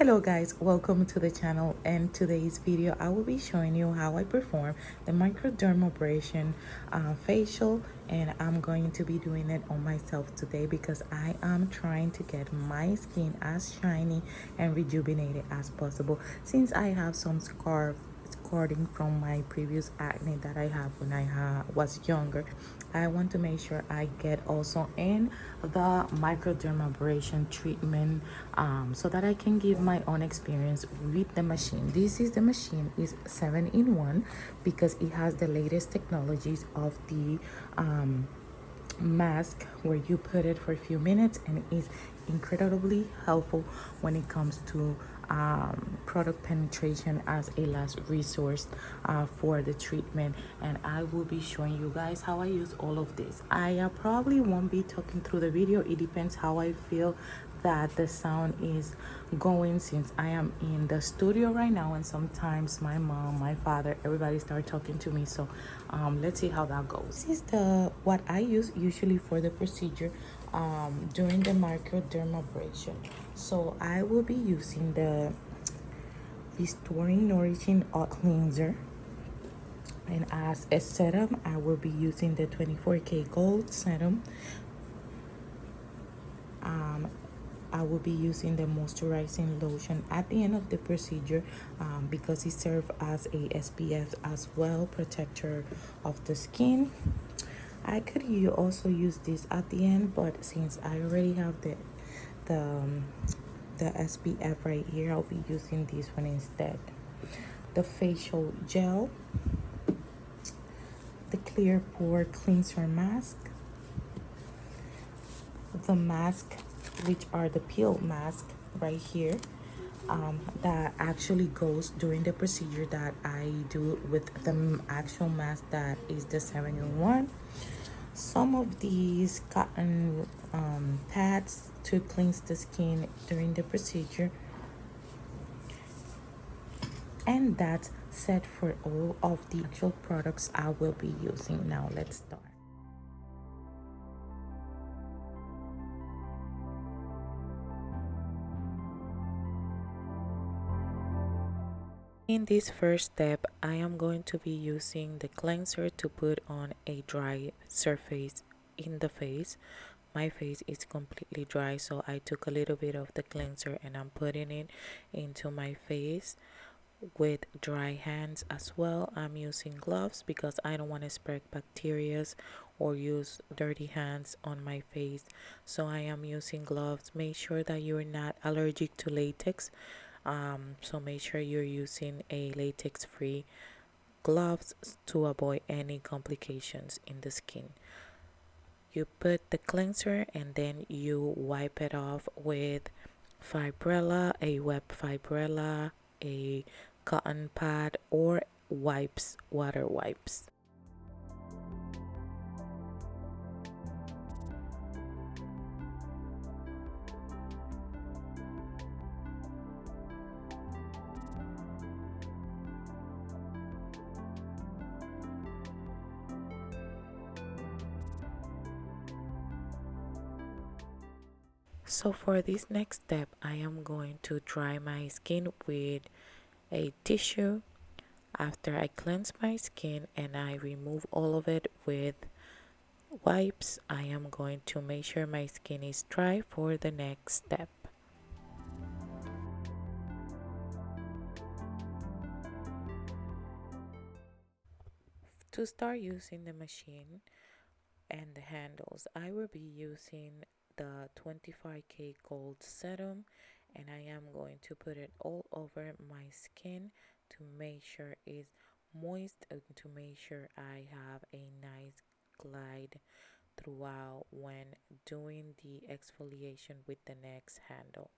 Hello guys, welcome to the channel, and today's video I will be showing you how I perform the microdermabrasion facial, and I'm going to be doing it on myself today because I am trying to get my skin as shiny and rejuvenated as possible since I have some scarring from my previous acne that I have when I was younger. I want to make sure I get also in the microdermabrasion treatment so that I can give my own experience with the machine. The machine is 7-in-1 because it has the latest technologies of the mask where you put it for a few minutes, and it is incredibly helpful when it comes to product penetration as a last resource for the treatment. And I will be showing you guys how I use all of this. I probably won't be talking through the video. It depends how I feel that the sound is going, since I am in the studio right now, and sometimes my mom, my father, everybody start talking to me. So let's see how that goes. This is the what I use usually for the procedure during the microdermabrasion. So I will be using the restoring nourishing cleanser, and as a serum I will be using the 24K gold serum. I will be using the moisturizing lotion at the end of the procedure because it serves as a SPF as well, protector of the skin. I could also use this at the end, but since I already have the um, the SPF right here, I'll be using this one instead. The facial gel, the clear pore cleanser mask, the mask, which are the peel mask right here, that actually goes during the procedure that I do with the actual mask that is the 7-in-1. Some of these cotton pads to cleanse the skin during the procedure, and that's set for all of the actual products I will be using. Now let's start. In this first step, I am going to be using the cleanser to put on a dry surface in the face. My face is completely dry, so I took a little bit of the cleanser and I'm putting it into my face with dry hands as well. I'm using gloves because I don't want to spread bacteria or use dirty hands on my face, so I am using gloves. Make sure that you're not allergic to latex, so make sure you're using a latex free gloves to avoid any complications in the skin. You put the cleanser and then you wipe it off with fibrella, a wet fibrella, a cotton pad, or wipes, water wipes. So for this next step, I am going to dry my skin with a tissue. After I cleanse my skin and I remove all of it with wipes, I am going to make sure my skin is dry for the next step. To start using the machine and the handles, I will be using the 25K gold serum, and I am going to put it all over my skin to make sure it's moist and to make sure I have a nice glide throughout when doing the exfoliation with the next handle.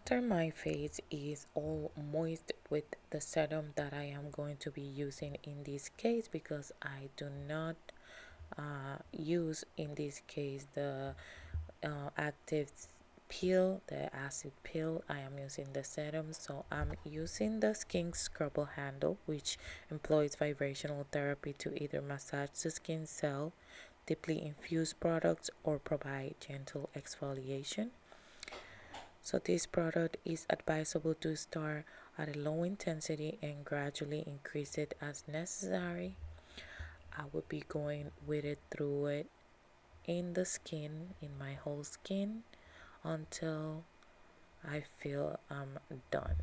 After my face is all moist with the serum that I am going to be using in this case, because I do not use in this case the active peel, the acid peel. I am using the serum, so I'm using the skin scrubber handle, which employs vibrational therapy to either massage the skin cell, deeply infuse products, or provide gentle exfoliation. So this product is advisable to start at a low intensity and gradually increase it as necessary. I will be going with it through it in the skin, in my whole skin, until I feel I'm done.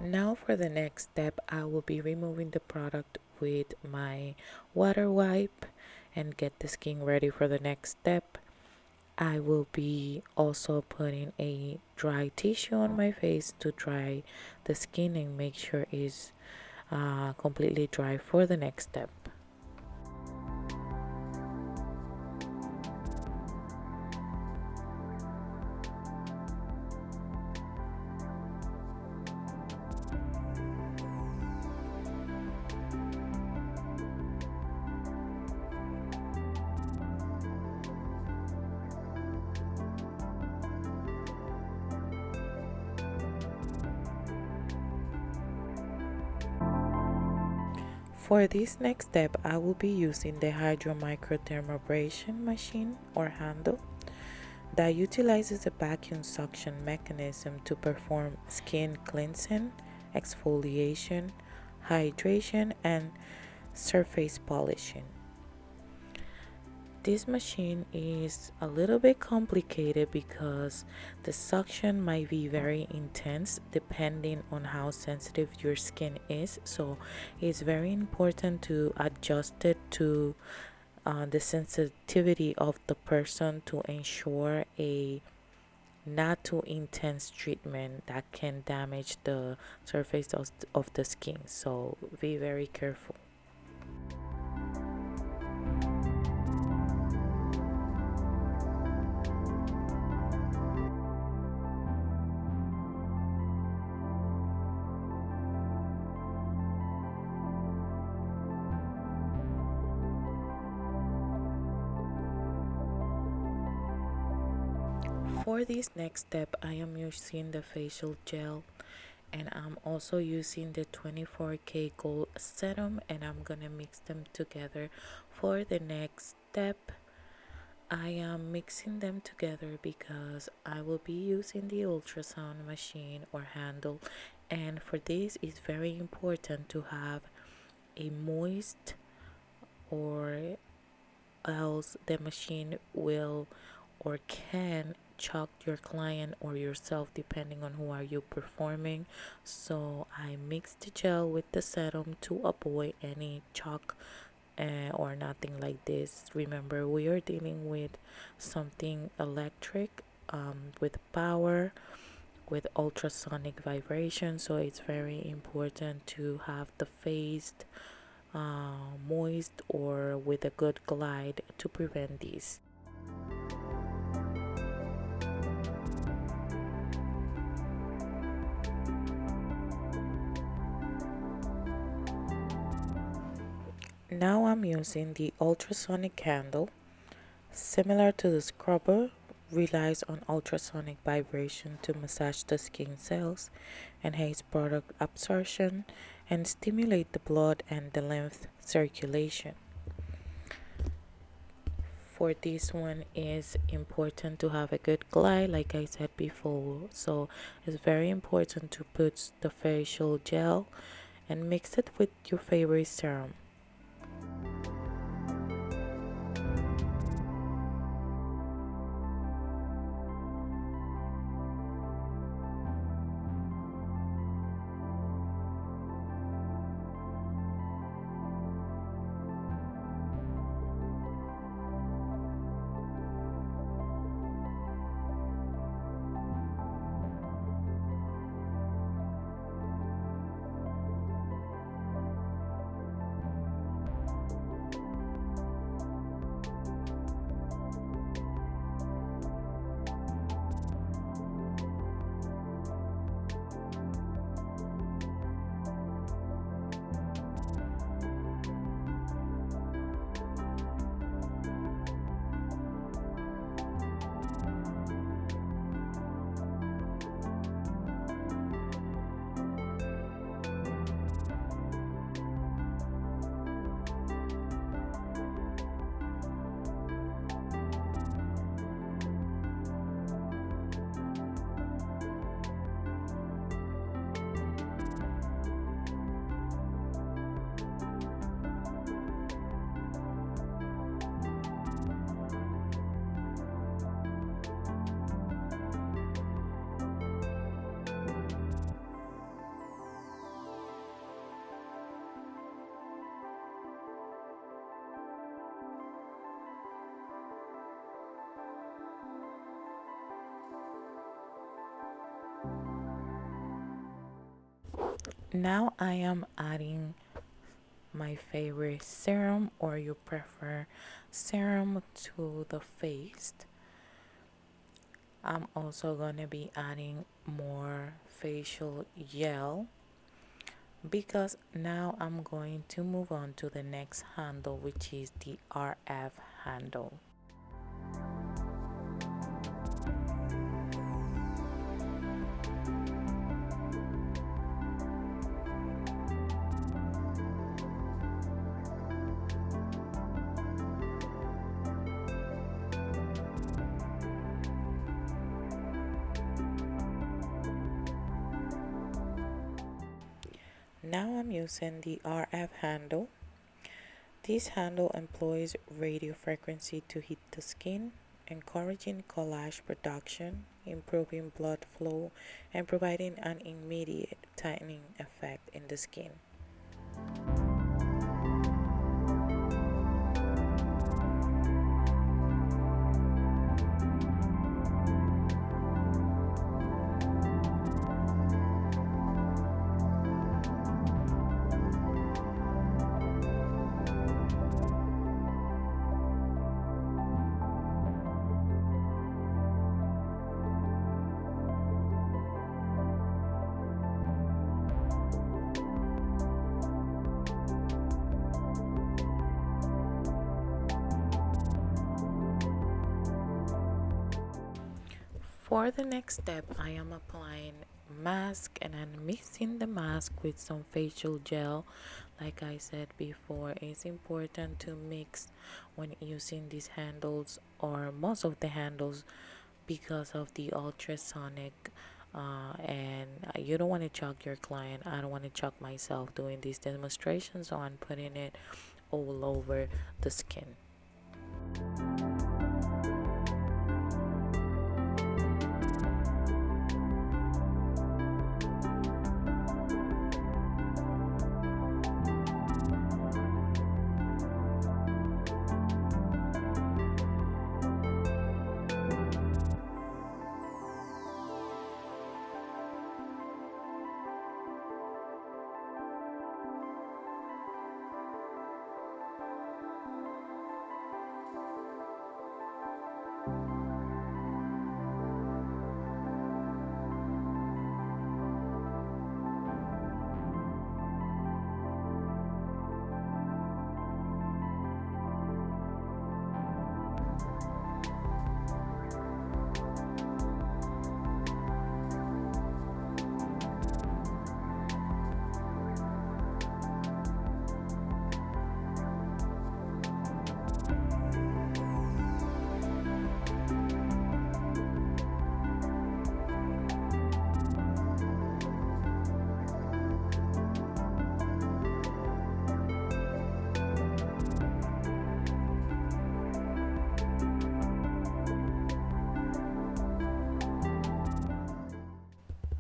Now for the next step, I will be removing the product with my water wipe and get the skin ready for the next step. I will be also putting a dry tissue on my face to dry the skin and make sure it's completely dry for the next step. For this next step, I will be using the Hydra microdermabrasion machine or handle that utilizes a vacuum suction mechanism to perform skin cleansing, exfoliation, hydration, and surface polishing. This machine is a little bit complicated because the suction might be very intense depending on how sensitive your skin is, so it's very important to adjust it to the sensitivity of the person to ensure a not too intense treatment that can damage the surface of the skin, so be very careful. For this next step, I am using the facial gel, and I'm also using the 24K gold serum, and I'm gonna mix them together. For the next step, I am mixing them together because I will be using the ultrasound machine or handle, and for this it's very important to have a moist, or else the machine will or can choke your client or yourself depending on who are you performing. So I mix the gel with the serum to avoid any choke or nothing like this. Remember, we are dealing with something electric, with power, with ultrasonic vibration, so it's very important to have the face moist or with a good glide to prevent these. Now I'm using the ultrasonic candle. Similar to the scrubber, relies on ultrasonic vibration to massage the skin cells, enhance product absorption, and stimulate the blood and the lymph circulation. For this one is important to have a good glide, like I said before, so it's very important to put the facial gel and mix it with your favorite serum. Now I am adding my favorite serum, or you prefer serum, to the face. I'm also gonna be adding more facial gel, because now I'm going to move on to the next handle, which is the RF handle. Now I'm using the RF handle. This handle employs radio frequency to hit the skin, encouraging collagen production, improving blood flow, and providing an immediate tightening effect in the skin. For the next step, I am applying mask, and I'm mixing the mask with some facial gel. Like I said before, it's important to mix when using these handles, or most of the handles, because of the ultrasonic, and you don't want to choke your client. I don't want to choke myself doing these demonstrations, so I'm putting it all over the skin.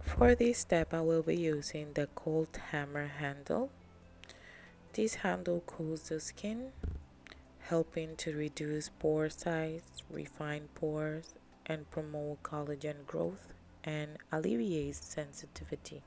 For this step, I will be using the cold hammer handle. This handle cools the skin, helping to reduce pore size, refine pores, and promote collagen growth, and alleviates sensitivity.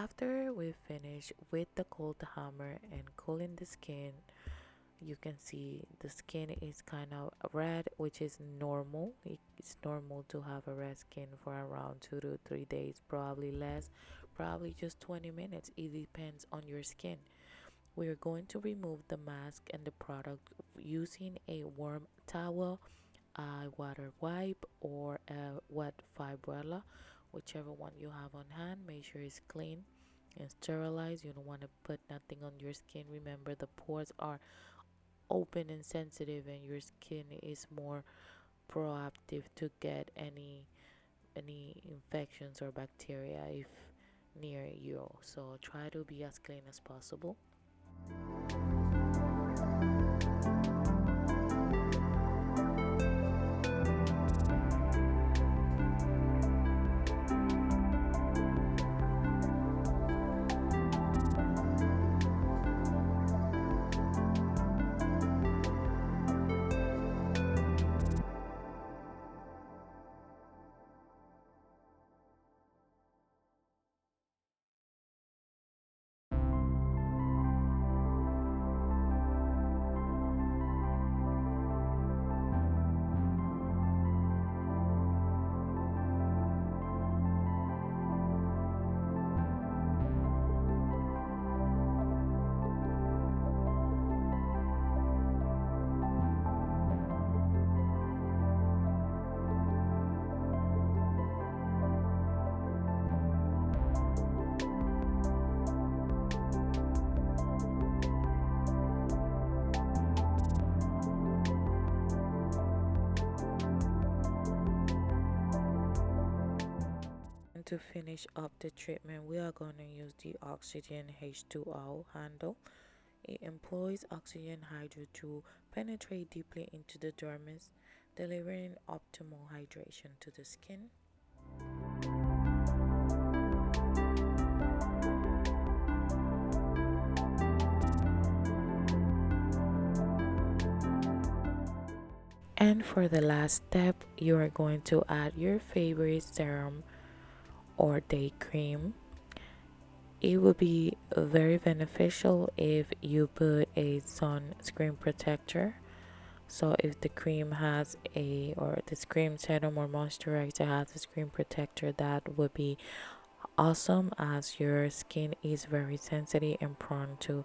after we finish with the cold hammer and cooling the skin, you can see the skin is kind of red, which is normal. It's normal to have a red skin for around 2 to 3 days, probably less, probably just 20 minutes. It depends on your skin. We are going to remove the mask and the product using a warm towel, a water wipe, or a wet fibrella, whichever one you have on hand. Make sure it's clean and sterilized. You don't want to put nothing on your skin. Remember, the pores are open and sensitive, and your skin is more proactive to get any infections or bacteria if near you. So try to be as clean as possible. And to finish up the treatment, we are going to use the Oxygen H2O handle. It employs oxygen hydra to penetrate deeply into the dermis, delivering optimal hydration to the skin. And for the last step, you are going to add your favorite serum or day cream. It would be very beneficial if you put a sunscreen protector. So if the cream has or the cream serum or moisturizer has a screen protector, that would be awesome, as your skin is very sensitive and prone to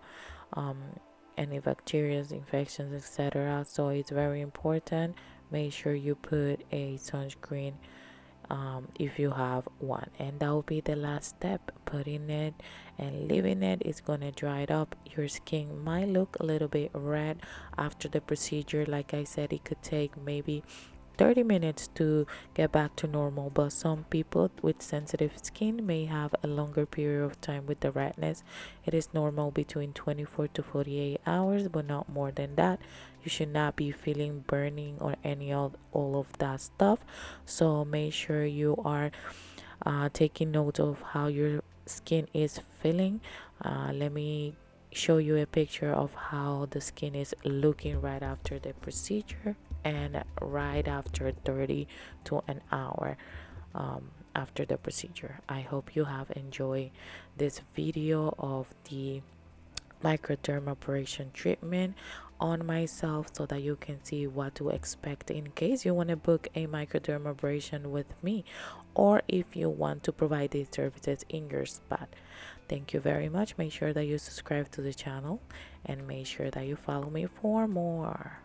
any bacteria, infections, etc. So it's very important. Make sure you put a sunscreen if you have one, and that will be the last step. Putting it and leaving it is gonna dry it up. Your skin might look a little bit red after the procedure. Like I said, it could take maybe 30 minutes to get back to normal, but some people with sensitive skin may have a longer period of time with the redness. It is normal between 24 to 48 hours, but not more than that. You should not be feeling burning or any of all of that stuff. So make sure you are taking note of how your skin is feeling. Let me show you a picture of how the skin is looking right after the procedure and right after 30 to an hour after the procedure. I hope you have enjoyed this video of the microdermabrasion treatment on myself, so that you can see what to expect in case you want to book a microdermabrasion with me, or if you want to provide these services in your spot. Thank you very much. Make sure that you subscribe to the channel and make sure that you follow me for more.